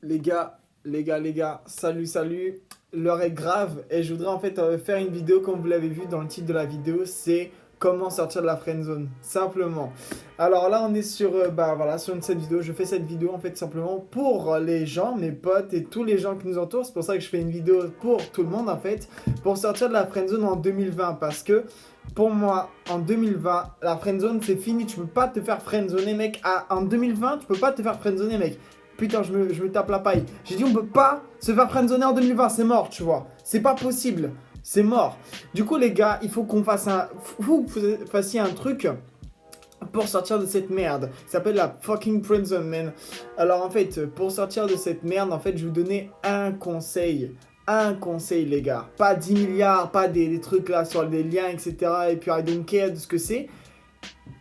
Les gars, salut. L'heure est grave et je voudrais en fait faire une vidéo comme vous l'avez vu dans le titre de la vidéo, c'est comment sortir de la friendzone, simplement. Alors là, on est sur, voilà, sur cette vidéo. Je fais cette vidéo en fait simplement pour les gens, mes potes et tous les gens qui nous entourent. C'est pour ça que je fais une vidéo pour tout le monde en fait, pour sortir de la friendzone en 2020 parce que pour moi, en 2020, la friendzone c'est fini. Tu peux pas te faire friendzoner, mec. En 2020, tu peux pas te faire friendzoner, mec. Putain, je me tape la paille. J'ai dit, on peut pas se faire friendzoner en 2020. C'est mort, tu vois. C'est pas possible. C'est mort. Du coup, les gars, il faut qu'on fasse un. Vous fassiez un truc pour sortir de cette merde. Ça s'appelle la fucking friendzone, man. Alors, en fait, pour sortir de cette merde, en fait, je vais vous donner un conseil. Un conseil, les gars. Pas 10 milliards, pas des trucs là sur des liens, etc. Et puis, I don't care de ce que c'est.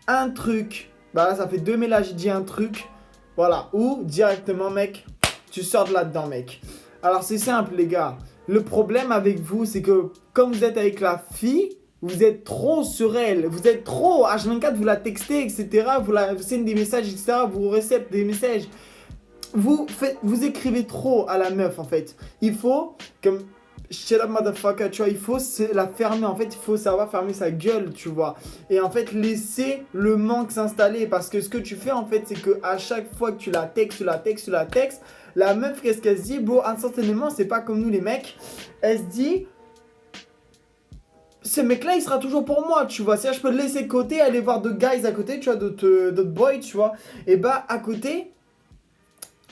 Un truc. Bah là, ça fait 2 mélanges, j'ai dit un truc. Voilà, ou directement, mec, tu sors de là-dedans, mec. Alors, c'est simple, les gars. Le problème avec vous, c'est que comme vous êtes avec la fille, vous êtes trop sur elle. Vous êtes trop H24, vous la textez, etc. Vous sendez des messages, etc. Vous recevez des messages. Vous écrivez trop à la meuf, en fait. Il faut, comme shut up motherfucker, tu vois, il faut la fermer. En fait, il faut savoir fermer sa gueule, tu vois. Et en fait, laisser le manque s'installer. Parce que ce que tu fais, en fait, c'est que à chaque fois que tu la textes, la meuf, qu'est-ce qu'elle se dit? Bon, instantanément, c'est pas comme nous les mecs. Elle se dit, ce mec-là, il sera toujours pour moi, tu vois. Si je peux le laisser de côté, aller voir d'autres guys à côté, tu vois, d'autres boys, tu vois. Et bah, à côté,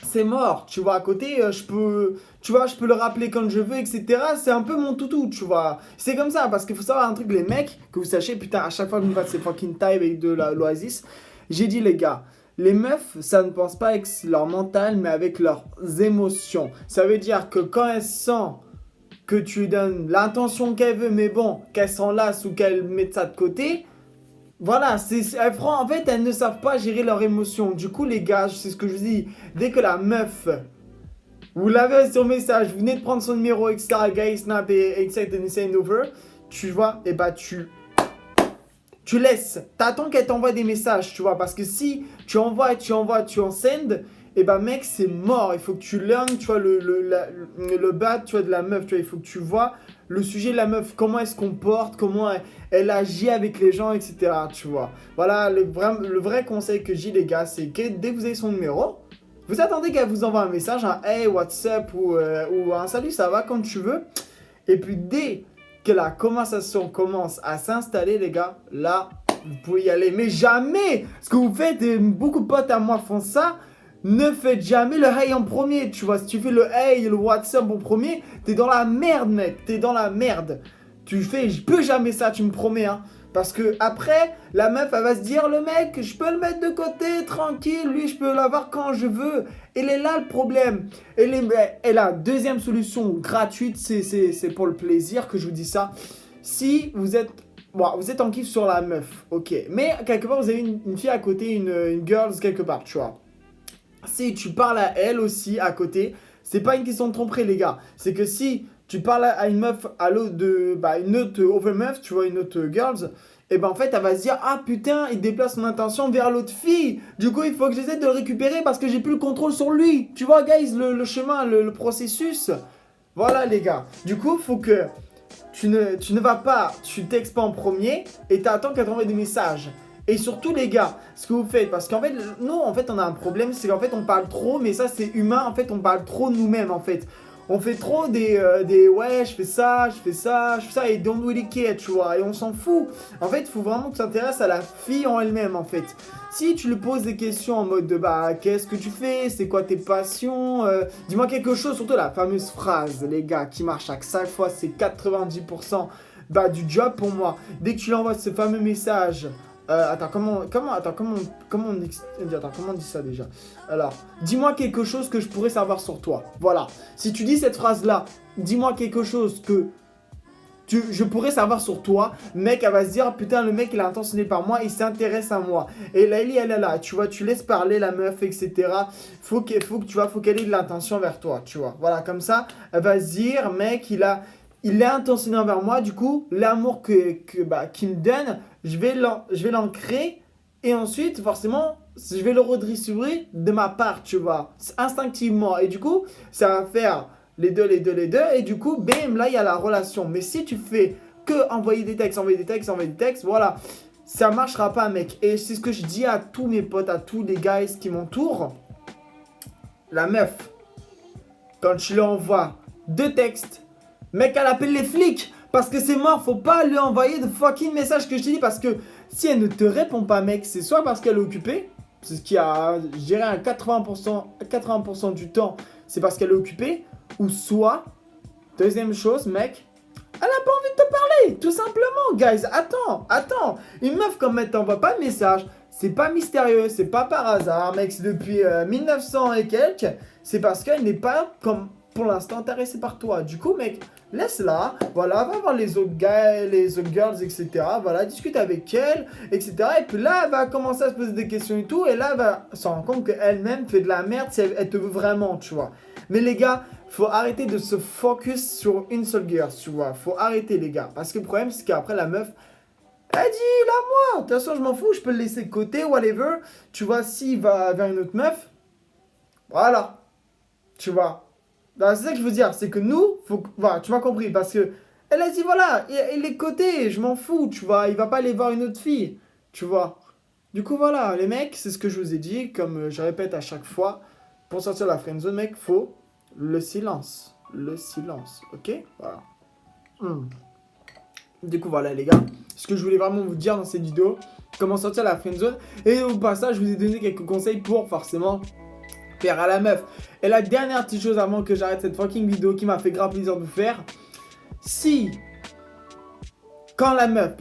c'est mort, tu vois, à côté, je peux le rappeler quand je veux, etc. C'est un peu mon toutou, tu vois. C'est comme ça, parce qu'il faut savoir un truc, les mecs, que vous sachiez, putain, à chaque fois que vous me faites ces fucking time avec de l'Oasis, j'ai dit, les gars, les meufs, ça ne pense pas avec leur mental, mais avec leurs émotions. Ça veut dire que quand elles sentent que tu lui donnes l'intention qu'elle veut, mais bon, qu'elle s'en lasse ou qu'elle mette ça de côté, voilà, en fait, elles ne savent pas gérer leurs émotions. Du coup, les gars, c'est ce que je vous dis. Dès que la meuf, vous l'avez sur message, vous venez de prendre son numéro, etc., guys, snap, et etc., and send over, tu vois, et bah tu laisses. T'attends qu'elle t'envoie des messages, tu vois, parce que si tu envoies, tu en send, et bah mec, c'est mort. Il faut que tu learn, tu vois, le bad, tu vois, de la meuf, tu vois, il faut que tu vois le sujet de la meuf, comment elle se comporte, comment elle agit avec les gens, etc. Tu vois. Voilà, le vrai conseil que j'ai, les gars, c'est que dès que vous avez son numéro, vous attendez qu'elle vous envoie un message, un hey, what's up, ou un salut, ça va, quand tu veux. Et puis dès que la conversation commence à s'installer, les gars, là, vous pouvez y aller. Mais jamais, ce que vous faites, et beaucoup de potes à moi font ça, ne faites jamais le hey en premier, tu vois. Si tu fais le hey, le WhatsApp en premier, t'es dans la merde, mec. T'es dans la merde. Tu fais, je peux jamais ça, tu me promets, hein. Parce que après, la meuf, elle va se dire, le mec, je peux le mettre de côté, tranquille, lui, je peux l'avoir quand je veux. Elle est là le problème. Et la deuxième solution gratuite, c'est pour le plaisir que je vous dis ça. Si vous êtes en kiff sur la meuf, ok. Mais quelque part, vous avez une fille à côté, une girls quelque part, tu vois. Si tu parles à elle aussi à côté, c'est pas une question de tromperie, les gars. C'est que si tu parles à une meuf, une autre over meuf, tu vois, une autre girls, et ben en fait, elle va se dire, ah putain, il déplace son intention vers l'autre fille. Du coup, il faut que j'essaie de le récupérer parce que j'ai plus le contrôle sur lui. Tu vois, guys, le chemin, le processus. Voilà, les gars. Du coup, il faut que tu ne vas pas, tu textes pas en premier et tu attends qu'elle t'envoie des messages. Et surtout, les gars, ce que vous faites, parce qu'en fait, nous, en fait, on a un problème, c'est qu'en fait, on parle trop, mais ça, c'est humain. En fait, on parle trop de nous-mêmes, en fait. On fait trop ouais, je fais ça, et don't really care, tu vois, et on s'en fout. En fait, il faut vraiment que tu t'intéresses à la fille en elle-même, en fait. Si tu lui poses des questions en mode de, qu'est-ce que tu fais, c'est quoi tes passions, dis-moi quelque chose, surtout la fameuse phrase, les gars, qui marche à chaque fois, c'est 90% du job pour moi. Dès que tu lui envoies ce fameux message, comment on dit ça déjà? Alors, dis-moi quelque chose que je pourrais savoir sur toi. Voilà. Si tu dis cette phrase-là, dis-moi quelque chose que je pourrais savoir sur toi, mec, elle va se dire, oh, putain, le mec, il est intentionné par moi, il s'intéresse à moi. Et là, elle est là, tu vois, tu laisses parler la meuf, etc. Faut qu'elle ait de l'intention vers toi, tu vois. Voilà, comme ça, elle va se dire, mec, il est intentionné envers moi, du coup, l'amour qu'il me donne, je vais l'ancrer et ensuite, forcément, je vais le redistribuer de ma part, tu vois, instinctivement. Et du coup, ça va faire les deux. Et du coup, bam, là, il y a la relation. Mais si tu fais que envoyer des textes, voilà, ça marchera pas, mec. Et c'est ce que je dis à tous mes potes, à tous les guys qui m'entourent. La meuf, quand tu lui envoies 2 textes, mec, elle appelle les flics. Parce que c'est mort, faut pas lui envoyer de fucking messages que je te dis. Parce que si elle ne te répond pas, mec, c'est soit parce qu'elle est occupée. C'est ce qui a, je dirais, à 80% du temps, c'est parce qu'elle est occupée. Ou soit, deuxième chose, mec, elle a pas envie de te parler. Tout simplement, guys. Attends. Une meuf, comme elle t'envoie pas de message, c'est pas mystérieux, c'est pas par hasard, mec. C'est depuis 1900 et quelques. C'est parce qu'elle n'est pas, comme pour l'instant, intéressée par toi. Du coup, mec, laisse-la. Voilà, va voir les autres gars, les autres girls, etc. Voilà, discute avec elle, etc. Et puis là, elle va commencer à se poser des questions et tout. Et là, elle va se rendre compte qu'elle-même fait de la merde si elle te veut vraiment, tu vois. Mais les gars, faut arrêter de se focus sur une seule girl, tu vois. Faut arrêter, les gars. Parce que le problème, c'est qu'après, la meuf, elle dit, là, moi, de toute façon, je m'en fous, je peux le laisser de côté, whatever. Tu vois, s'il va vers une autre meuf, voilà. Tu vois. C'est ça que je veux dire, c'est que nous, voilà, tu m'as compris, parce que elle a dit, voilà, il est coté, je m'en fous, tu vois, il va pas aller voir une autre fille, tu vois. Du coup, voilà, les mecs, c'est ce que je vous ai dit, comme je répète à chaque fois, pour sortir de la friendzone, mec, faut le silence, ok, voilà. Du coup, voilà, les gars, ce que je voulais vraiment vous dire dans cette vidéo, comment sortir de la friendzone, et au passage, je vous ai donné quelques conseils pour, forcément, faire à la meuf. Et la dernière petite chose avant que j'arrête cette fucking vidéo qui m'a fait grave plaisir de vous faire. Quand la meuf,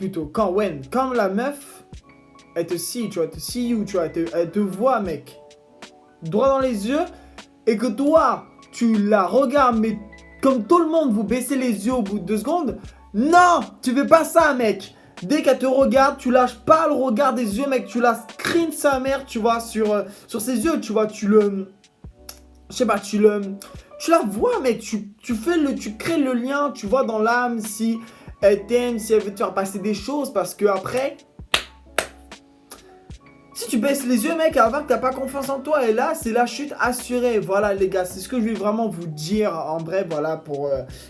elle te see, tu vois, elle te voit, mec, droit dans les yeux, et que toi, tu la regardes, mais comme tout le monde, vous baissez les yeux au bout de 2 secondes. Non, tu fais pas ça, mec. Dès qu'elle te regarde, tu lâches pas le regard des yeux, mec. Tu la screen sa mère, tu vois, sur ses yeux, tu vois. Tu la vois, mec. Tu crées le lien, tu vois, dans l'âme, si elle t'aime, si elle veut te faire passer des choses. Parce que après, si tu baisses les yeux, mec, elle va voir que t'as pas confiance en toi. Et là, c'est la chute assurée. Voilà, les gars, c'est ce que je vais vraiment vous dire en bref. Voilà,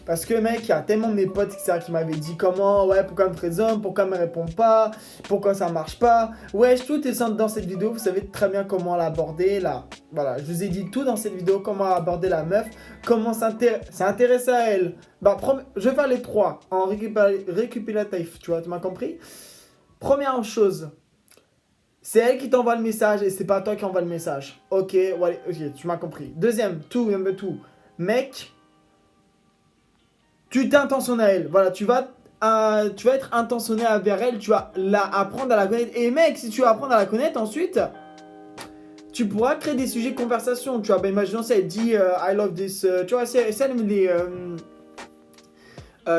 parce que, mec, il y a tellement de mes potes qui m'avaient dit comment, ouais, pourquoi elle me présente, pourquoi elle me répond pas, pourquoi ça marche pas. Ouais, tout est dans cette vidéo. Vous savez très bien comment l'aborder. Là, voilà, je vous ai dit tout dans cette vidéo. Comment aborder la meuf, comment s'intéresser à elle. Bah, je vais faire les 3 en récupératif. Tu vois, tu m'as compris? Première chose. C'est elle qui t'envoie le message et c'est pas toi qui envoie le message. Ok, ouais, ok, tu m'as compris. Deuxième, mec, tu t'intentionnes à elle. Voilà, tu vas être intentionné vers elle, tu vas apprendre à la connaître. Et mec, si tu vas apprendre à la connaître ensuite, tu pourras créer des sujets de conversation. Tu vois, bah, imaginons si elle dit I love this, tu vois, si elle aime les...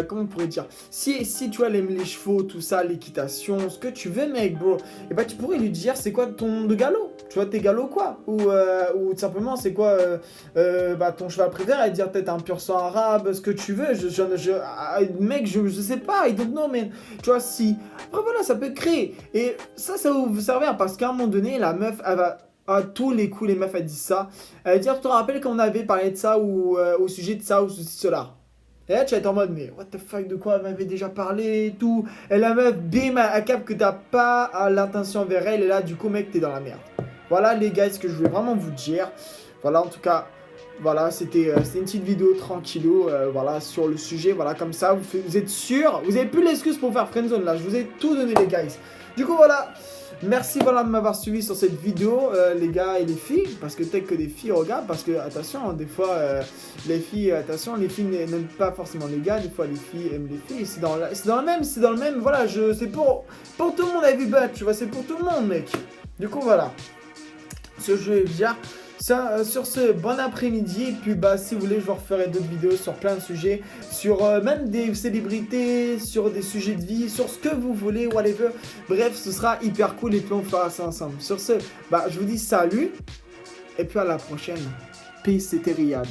comment on pourrait dire, si tu vois, elle aime les chevaux, tout ça, l'équitation, ce que tu veux, mec, bro, et bah tu pourrais lui dire c'est quoi ton nom de galop, tu vois, tes galops quoi, ou tout simplement c'est quoi bah ton cheval préféré, elle dire peut-être un pur sang arabe, ce que tu veux, mec, je sais pas, I don't know, man, tu vois, si, après voilà, ça peut créer, et ça va vous servir, parce qu'à un moment donné, la meuf, elle va... À tous les coups, les meufs, elles disent ça. Elle va dire, tu te rappelles quand on avait parlé de ça, ou au sujet de ça, ou cela. Et là, tu vas être en mode, mais what the fuck, de quoi elle m'avait déjà parlé et tout. Et la meuf, bim, elle capte que t'as pas l'intention vers elle. Et là, du coup, mec, t'es dans la merde. Voilà, les gars, ce que je voulais vraiment vous dire. Voilà, en tout cas, voilà, c'était une petite vidéo tranquillou, voilà, sur le sujet. Voilà, comme ça, vous êtes sûr. Vous avez plus l'excuse pour faire friendzone, là. Je vous ai tout donné, les guys. Du coup, voilà. Merci voilà, de m'avoir suivi sur cette vidéo, les gars et les filles, parce que peut-être que des filles regardent, parce que, attention, hein, des fois, les filles n'aiment pas forcément les gars, des fois les filles aiment les filles, c'est dans le même, voilà, c'est pour tout le monde, everybody, tu vois, c'est pour tout le monde, mec. Du coup, voilà, ce jeu est bien. Sur ce, bon après-midi, et puis bah si vous voulez je vous referai d'autres vidéos sur plein de sujets, sur même des célébrités, sur des sujets de vie, sur ce que vous voulez, whatever, bref ce sera hyper cool et puis on fera ça ensemble. Sur ce, bah je vous dis salut, et puis à la prochaine, peace, c'était Riyad.